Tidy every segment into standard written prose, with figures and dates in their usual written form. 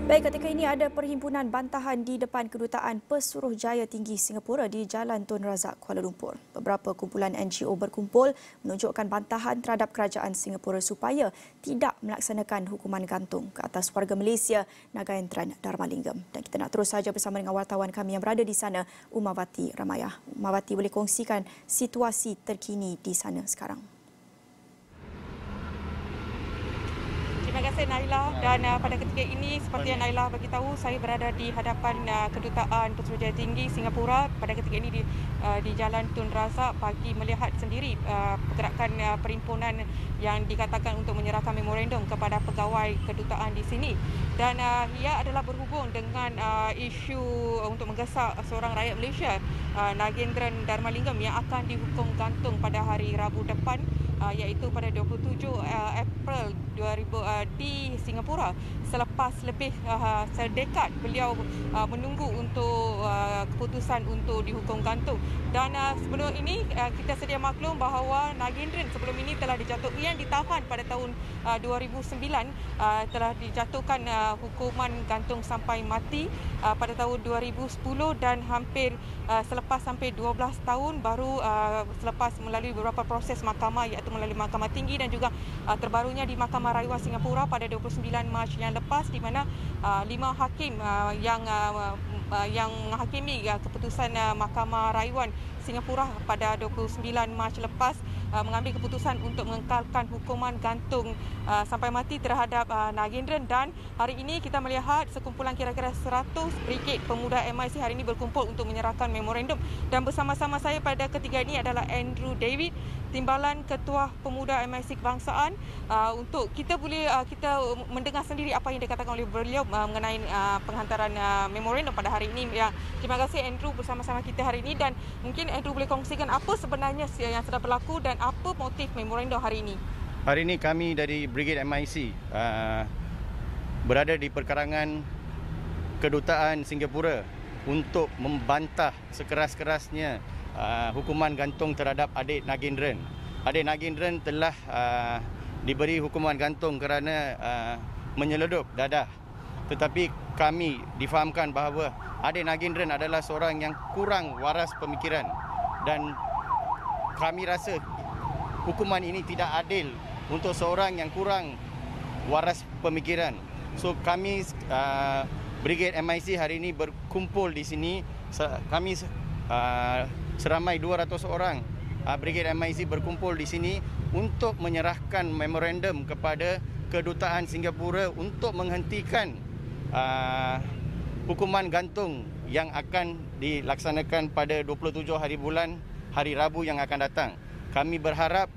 Baik, ketika ini ada perhimpunan bantahan di depan Kedutaan Pesuruhjaya Tinggi Singapura di Jalan Tun Razak, Kuala Lumpur. Beberapa kumpulan NGO berkumpul menunjukkan bantahan terhadap kerajaan Singapura supaya tidak melaksanakan hukuman gantung ke atas warga Malaysia Nagaentran Dharmalingam. Dan kita nak terus saja bersama dengan wartawan kami yang berada di sana, Umawati Ramayah. Umawati, boleh kongsikan situasi terkini di sana sekarang? Terima kasih Naila, dan pada ketika ini seperti yang Naila beritahu, saya berada di hadapan Kedutaan Pesuruhjaya Tinggi Singapura pada ketika ini di Jalan Tun Razak bagi melihat sendiri pergerakan perhimpunan yang dikatakan untuk menyerahkan memorandum kepada pegawai kedutaan di sini, dan ia adalah berhubung dengan isu untuk menggesak seorang rakyat Malaysia, Nagaentran Dharmalingam, yang akan dihukum gantung pada hari Rabu depan, iaitu pada 27 April 2000 di Singapura, selepas lebih sedekad beliau menunggu untuk keputusan untuk dihukum gantung. Dan sebelum ini kita sedia maklum bahawa Nagaentran sebelum ini telah yang ditahan pada tahun 2009, telah dijatuhkan hukuman gantung sampai mati pada tahun 2010, dan selepas sampai 12 tahun baru selepas melalui beberapa proses mahkamah, iaitu melalui Mahkamah Tinggi dan juga terbarunya di Mahkamah Rayuan Singapura pada 29 Mac yang lepas, di mana 5 hakim yang menghakimi keputusan Mahkamah Rayuan Singapura pada 29 Mac lepas mengambil keputusan untuk mengekalkan hukuman gantung sampai mati terhadap Nagaentran. Dan hari ini kita melihat sekumpulan kira-kira 100 brigade pemuda MIC hari ini berkumpul untuk menyerahkan memorandum, dan bersama-sama saya pada ketiga ini adalah Andrew David, Timbalan Ketua Pemuda MIC Kebangsaan, untuk kita mendengar sendiri apa yang dikatakan oleh beliau mengenai penghantaran memorandum pada hari ini. Terima kasih Andrew bersama-sama kita hari ini, dan mungkin Andrew boleh kongsikan apa sebenarnya yang sedang berlaku dan apa motif memorandum hari ini. Hari ini kami dari Brigade MIC berada di perkarangan Kedutaan Singapura untuk membantah sekeras-kerasnya hukuman gantung terhadap adik Nagaentran. Adik Nagaentran telah diberi hukuman gantung kerana menyeledup dadah. Tetapi kami difahamkan bahawa adik Nagaentran adalah seorang yang kurang waras pemikiran, dan kami rasa hukuman ini tidak adil untuk seorang yang kurang waras pemikiran. So kami Brigade MIC hari ini berkumpul di sini. Kami seramai 200 orang Brigade MIC berkumpul di sini untuk menyerahkan memorandum kepada Kedutaan Singapura untuk menghentikan hukuman gantung yang akan dilaksanakan pada 27 hari bulan, hari Rabu yang akan datang. Kami berharap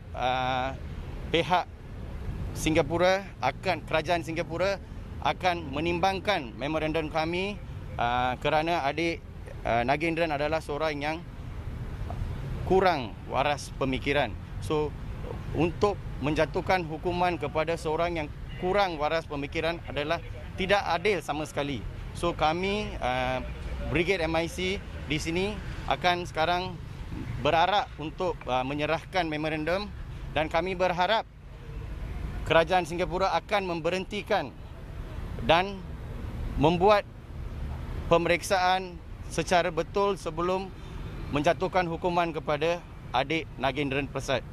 pihak Singapura kerajaan Singapura akan menimbangkan memorandum kami kerana adik Nagaentran adalah seorang yang kurang waras pemikiran. So untuk menjatuhkan hukuman kepada seorang yang kurang waras pemikiran adalah tidak adil sama sekali. So kami Brigade MIC di sini akan sekarang berarak untuk menyerahkan memorandum, dan kami berharap kerajaan Singapura akan memberhentikan dan membuat pemeriksaan secara betul sebelum menjatuhkan hukuman kepada adik Nagaentran Persat.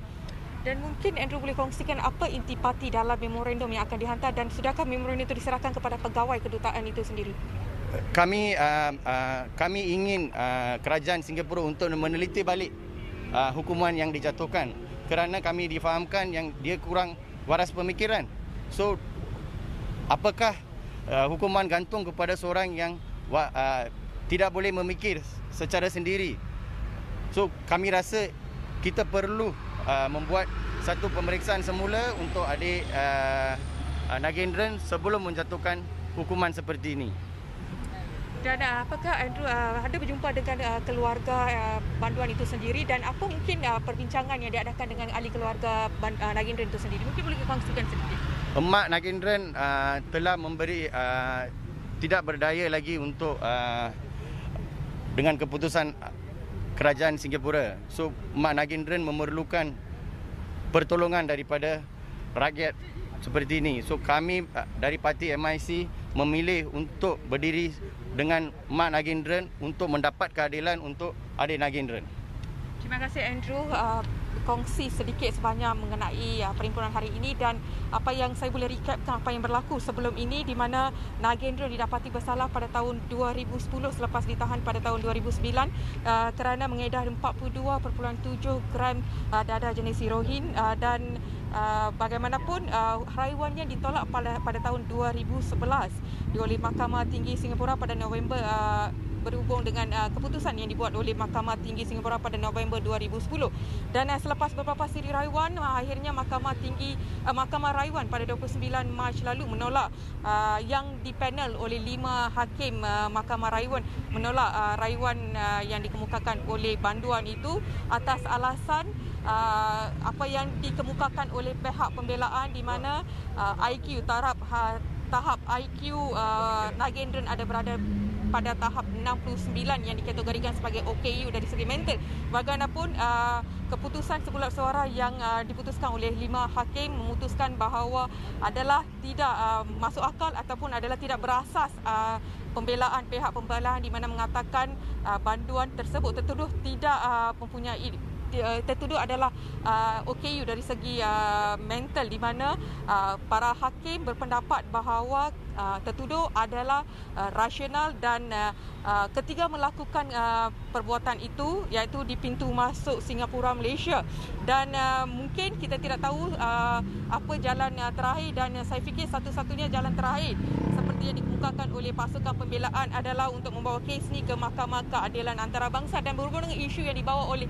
Dan mungkin Andrew boleh kongsikan apa intipati dalam memorandum yang akan dihantar, dan sudahkah memorandum itu diserahkan kepada pegawai kedutaan itu sendiri? Kami ingin kerajaan Singapura untuk meneliti balik hukuman yang dijatuhkan, kerana kami difahamkan yang dia kurang waras pemikiran. So apakah hukuman gantung kepada seorang yang tidak boleh memikir secara sendiri? So kami rasa kita perlu membuat satu pemeriksaan semula untuk adik Nagaentran sebelum menjatuhkan hukuman seperti ini. Dan apakah Andrew ada berjumpa dengan keluarga banduan itu sendiri, dan apa mungkin perbincangan yang diadakan dengan ahli keluarga Nagaentran itu sendiri? Mungkin boleh kongsikan sedikit. Emak Nagaentran telah memberi tidak berdaya lagi untuk dengan keputusan kerajaan Singapura. So Mak Nagaentran memerlukan pertolongan daripada rakyat seperti ini. So kami dari parti MIC memilih untuk berdiri dengan Mak Nagindran untuk mendapat keadilan untuk adik Nagindran. Terima kasih Andrew. Kongsi sedikit sebanyak mengenai perhimpunan hari ini dan apa yang saya boleh recapkan apa yang berlaku sebelum ini, di mana Nagindran didapati bersalah pada tahun 2010 selepas ditahan pada tahun 2009 kerana mengedar 42.7 gram dadah jenis heroin dan bagaimanapun rayuannya ditolak pada tahun 2011 oleh Mahkamah Tinggi Singapura pada November berhubung dengan keputusan yang dibuat oleh Mahkamah Tinggi Singapura pada November 2010. Dan selepas beberapa siri rayuan, akhirnya Mahkamah Rayuan pada 29 Mac lalu menolak yang dipanel oleh 5 hakim Mahkamah Rayuan menolak rayuan yang dikemukakan oleh banduan itu atas alasan apa yang dikemukakan oleh pihak pembelaan, di mana IQ tahap IQ Nagindran ada berada pada tahap 69 yang dikategorikan sebagai OKU dari segi mental. Bagaimanapun keputusan sebulat suara yang diputuskan oleh 5 hakim memutuskan bahawa adalah tidak masuk akal ataupun adalah tidak berasas pembelaan pihak pembelaan, di mana mengatakan banduan tersebut tertuduh tidak mempunyai tertuduh adalah OKU dari segi mental, di mana para hakim berpendapat bahawa tertuduh adalah rasional dan ketika melakukan perbuatan itu iaitu di pintu masuk Singapura Malaysia, dan mungkin kita tidak tahu apa jalan terakhir, dan saya fikir satu-satunya jalan terakhir seperti yang dikemukakan oleh pasukan pembelaan adalah untuk membawa kes ni ke Mahkamah Keadilan Antarabangsa dan berhubung dengan isu yang dibawa oleh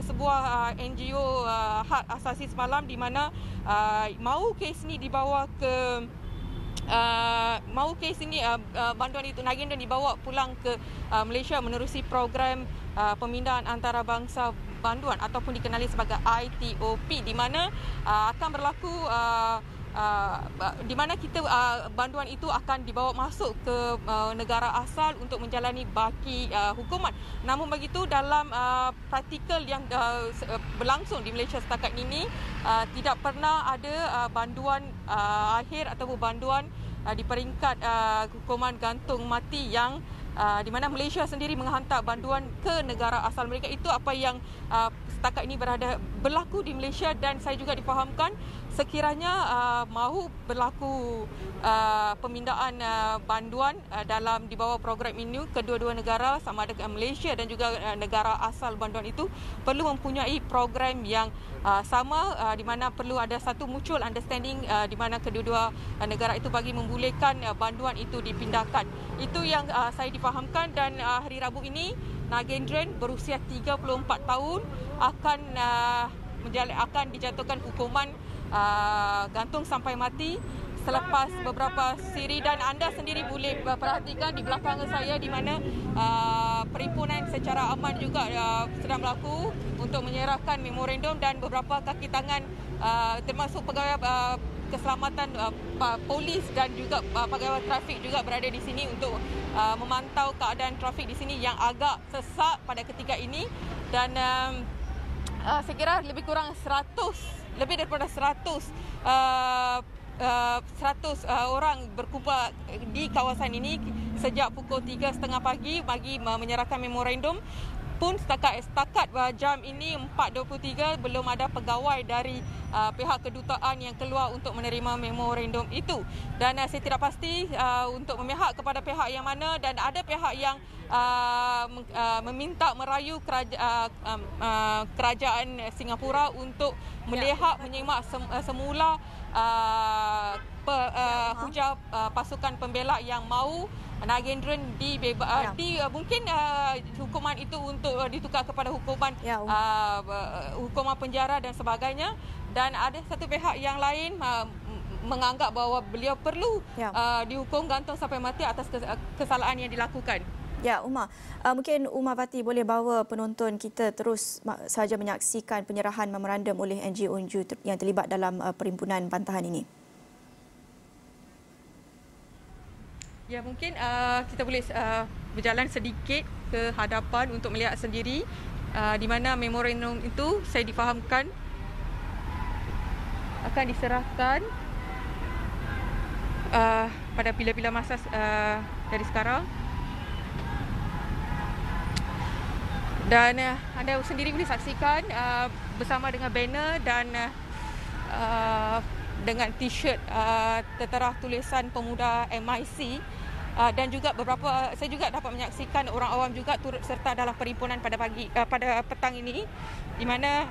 sebuah NGO hak asasi semalam, di mana mahu kes ni dibawa ke banduan itu Nagindran dibawa pulang ke Malaysia menerusi program pemindahan antarabangsa banduan ataupun dikenali sebagai ITOP, di mana akan berlaku di mana banduan itu akan dibawa masuk ke negara asal untuk menjalani baki hukuman. Namun begitu, dalam praktikal yang berlangsung di Malaysia setakat ini tidak pernah ada banduan akhir ataupun banduan di peringkat hukuman gantung mati yang di mana Malaysia sendiri menghantar banduan ke negara asal mereka. Itu apa yang setakat ini berlaku di Malaysia, dan saya juga difahamkan sekiranya mahu berlaku pemindahan banduan dalam di bawah program ini, kedua-dua negara sama ada Malaysia dan juga negara asal banduan itu perlu mempunyai program yang sama, di mana perlu ada satu mutual understanding di mana kedua-dua negara itu bagi membolehkan banduan itu dipindahkan. Itu yang saya difahamkan, dan hari Rabu ini Nagindran berusia 34 tahun akan dijatuhkan hukuman gantung sampai mati selepas beberapa siri, dan anda sendiri boleh perhatikan di belakang saya di mana perhimpunan secara aman juga sedang berlaku untuk menyerahkan memorandum, dan beberapa kaki tangan termasuk pegawai keselamatan polis dan juga pegawai trafik juga berada di sini untuk memantau keadaan trafik di sini yang agak sesak pada ketika ini, dan saya kira lebih daripada 100 orang berkumpul di kawasan ini sejak pukul 3.30 pagi bagi menyerahkan memorandum. Pun setakat jam ini 4.23 belum ada pegawai dari pihak kedutaan yang keluar untuk menerima memorandum itu, dan saya tidak pasti untuk memihak kepada pihak yang mana, dan ada pihak yang meminta merayu kerajaan Singapura untuk melihat menyimak semula hujah pasukan pembela yang mahu Nagindran mungkin hukuman itu untuk ditukar kepada hukuman hukuman penjara dan sebagainya, dan ada satu pihak yang lain menganggap bahawa beliau perlu dihukum gantung sampai mati atas kesalahan yang dilakukan. Ya, Uma. Mungkin Uma Vati boleh bawa penonton kita terus saja menyaksikan penyerahan memorandum oleh NGO yang terlibat dalam perhimpunan bantahan ini. Ya, mungkin kita boleh berjalan sedikit ke hadapan untuk melihat sendiri di mana memorandum itu saya difahamkan akan diserahkan pada bila-bila masa dari sekarang. Dan anda sendiri boleh saksikan bersama dengan banner dan dengan t-shirt tertera tulisan Pemuda MIC. Dan juga saya juga dapat menyaksikan orang awam juga turut serta dalam perhimpunan pada petang ini, di mana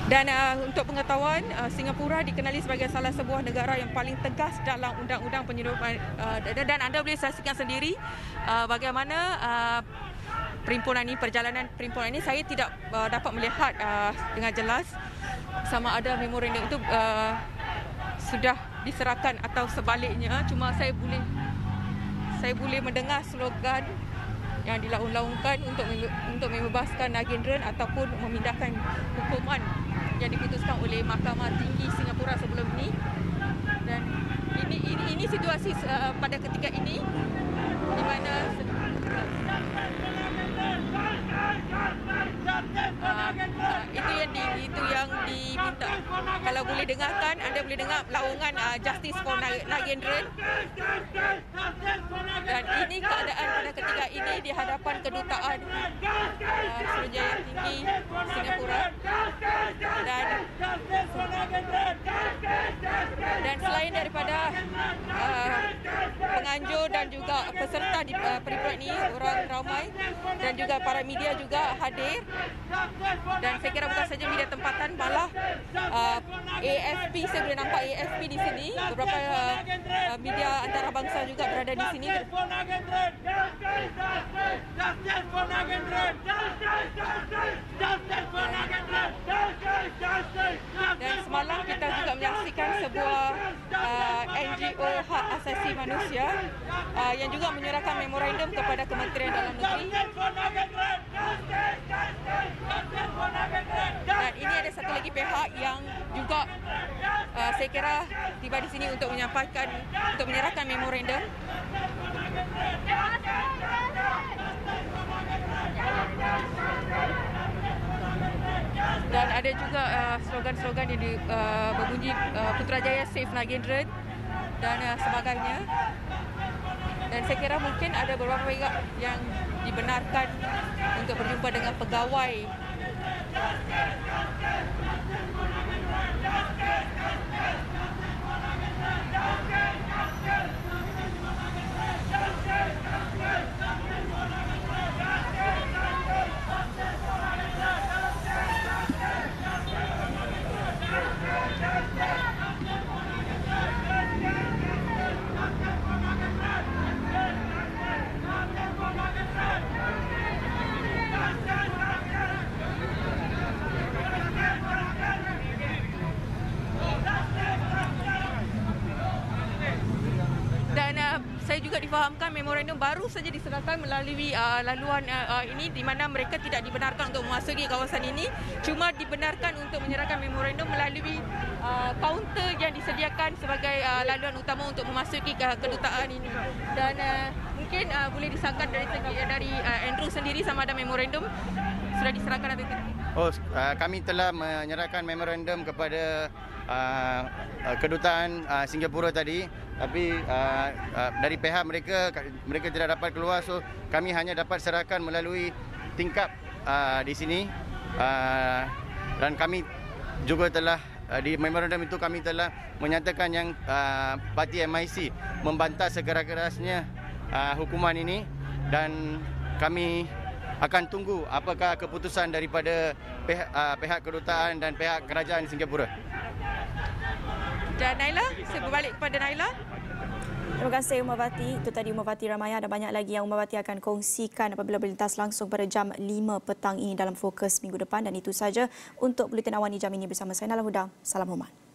dan untuk pengetahuan, Singapura dikenali sebagai salah sebuah negara yang paling tegas dalam undang-undang penyeludupan, dan anda boleh saksikan sendiri bagaimana perjalanan perhimpunan ini. Saya tidak dapat melihat dengan jelas sama ada memorandum itu sudah diserahkan atau sebaliknya. Cuma saya boleh mendengar slogan yang dilaung-laungkan untuk membebaskan Nagendran ataupun memindahkan hukuman yang diputuskan oleh Mahkamah Tinggi Singapura sebelum ini. Dan ini situasi pada ketika ini di mana itu yang diminta. Kalau boleh dengarkan, anda boleh dengar laungan Justice for Nagendran. Dan ini keadaan pada ketika ini di hadapan kedutaan Suruhanjaya Tinggi Singapura. Dan selain daripada penganjur dan juga peserta di perhimpunan ini, orang ramai dan juga para media juga hadir. Dan saya kira bukan saja media tempatan, malah AFP, saya boleh nampak AFP di sini. Beberapa media antarabangsa juga berada di sini. Dan semalam kita juga menyaksikan sebuah NGO hak asasi manusia yang juga menyerahkan memorandum kepada Kementerian Dalam Negeri. Dan ini ada satu lagi pihak yang juga saya kira tiba di sini untuk menyerahkan memorandum. Dan ada juga slogan-slogan yang berbunyi Putrajaya Save Nagendran dan sebagainya. Dan saya kira mungkin ada beberapa pihak yang dibenarkan untuk berjumpa dengan pegawai. Saya juga difahamkan memorandum baru saja diserahkan melalui laluan ini, di mana mereka tidak dibenarkan untuk memasuki kawasan ini, cuma dibenarkan untuk menyerahkan memorandum melalui kaunter yang disediakan sebagai laluan utama untuk memasuki kedutaan ini. Dan mungkin boleh disahkan dari Andrew sendiri sama ada memorandum sudah diserahkan atau tidak? Kami telah menyerahkan memorandum kepada kedutaan Singapura tadi, tapi dari pihak mereka tidak dapat keluar, so kami hanya dapat serahkan melalui tingkap di sini. Dan kami juga telah di memorandum itu kami telah menyatakan yang parti MIC membantah sekeras-kerasnya hukuman ini, dan kami akan tunggu apakah keputusan daripada pihak kedutaan dan pihak kerajaan Singapura. Dan Naila, saya berbalik kepada Naila. Terima kasih Umawati. Itu tadi Umawati Ramaya. Ada banyak lagi yang Umawati akan kongsikan apabila berlintas langsung pada jam 5 petang ini dalam Fokus minggu depan. Dan itu saja untuk Bulletin Awan di jam ini bersama saya Nala Huda. Salam hormat.